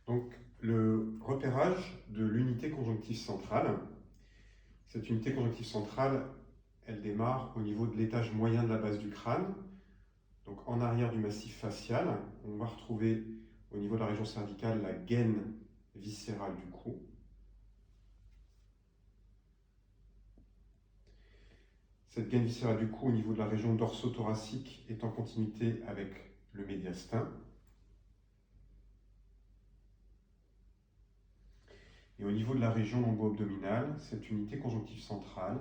Donc, le repérage de l'unité conjonctive centrale. Cette unité conjonctive centrale, elle démarre au niveau de l'étage moyen de la base du crâne. Donc, en arrière du massif facial, on va retrouver au niveau de la région cervicale la gaine viscérale du cou. Cette gaine viscérale du cou au niveau de la région dorsothoracique est en continuité avec le médiastin. Et au niveau de la région lombo-abdominale, cette unité conjonctive centrale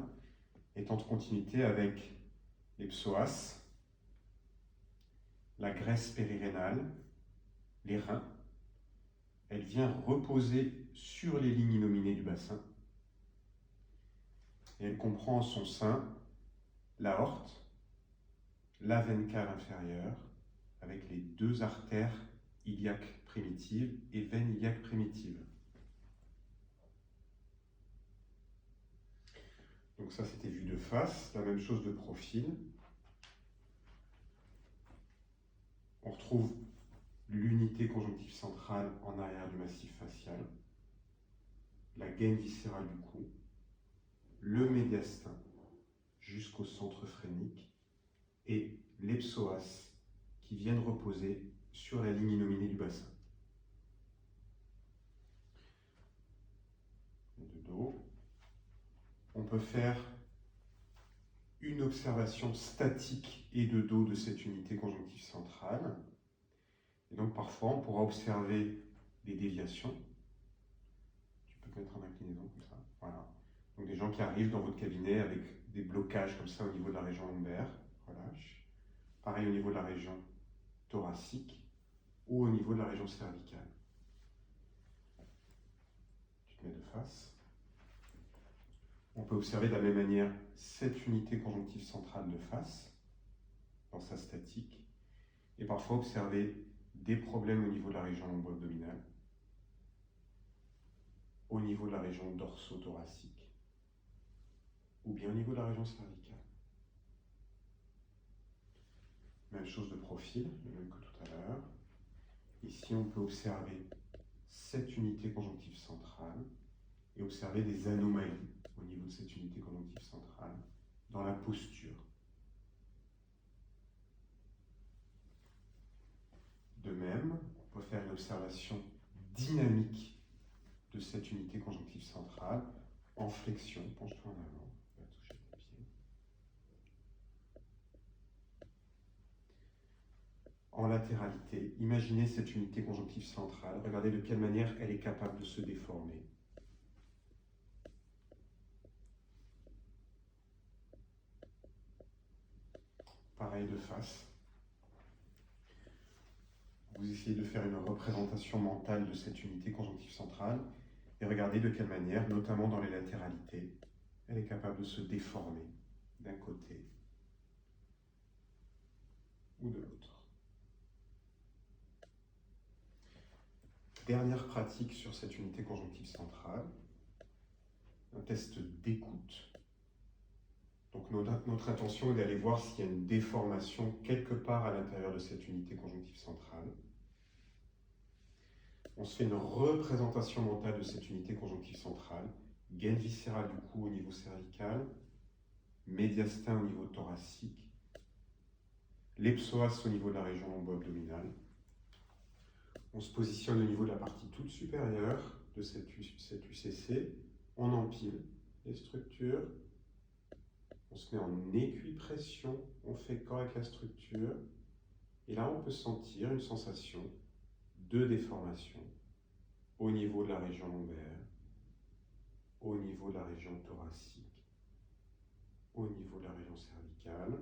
est en continuité avec les psoas, la graisse périrénale, les reins. Elle vient reposer sur les lignes innominées du bassin. Et elle comprend en son sein l'aorte, la veine cave inférieure, avec les deux artères iliaques primitives et veines iliaques primitives. Donc ça, c'était vu de face, la même chose de profil. On retrouve l'unité conjonctive centrale en arrière du massif facial, la gaine viscérale du cou, le médiastin jusqu'au centre phrénique et les psoas qui viennent reposer sur la ligne innominée du bassin. De dos. On peut faire une observation statique et de dos de cette unité conjonctive centrale. Et donc parfois on pourra observer des déviations. Tu peux mettre en inclinaison comme ça. Voilà. Donc des gens qui arrivent dans votre cabinet avec des blocages comme ça au niveau de la région lombaire. Relâche. Pareil au niveau de la région thoracique ou au niveau de la région cervicale. Tu te mets de face. On peut observer de la même manière cette unité conjonctive centrale de face, dans sa statique, et parfois observer des problèmes au niveau de la région lombo-abdominale, au niveau de la région dorsothoracique, ou bien au niveau de la région cervicale. Même chose de profil, le même que tout à l'heure. Ici, on peut observer cette unité conjonctive centrale et observer des anomalies au niveau de cette unité conjonctive centrale dans la posture. De même, on peut faire une observation dynamique de cette unité conjonctive centrale en flexion. Penche-toi en avant, on va toucher tes pieds. En latéralité, imaginez cette unité conjonctive centrale. Regardez de quelle manière elle est capable de se déformer. Pareil de face. Vous essayez de faire une représentation mentale de cette unité conjonctive centrale et regardez de quelle manière, notamment dans les latéralités, elle est capable de se déformer d'un côté ou de l'autre. Dernière pratique sur cette unité conjonctive centrale, un test d'écoute. Donc notre intention est d'aller voir s'il y a une déformation quelque part à l'intérieur de cette unité conjonctive centrale. On se fait une représentation mentale de cette unité conjonctive centrale, gaine viscérale du cou au niveau cervical, médiastin au niveau thoracique, les psoas au niveau de la région lombo-abdominale. On se positionne au niveau de la partie toute supérieure de cette UCC, on empile les structures, on se met en équipression, on fait corps avec la structure, et là on peut sentir une sensation de déformation au niveau de la région lombaire, au niveau de la région thoracique, au niveau de la région cervicale,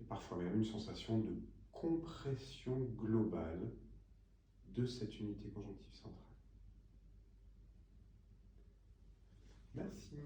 et parfois même une sensation de compression globale de cette unité conjonctive centrale. Merci.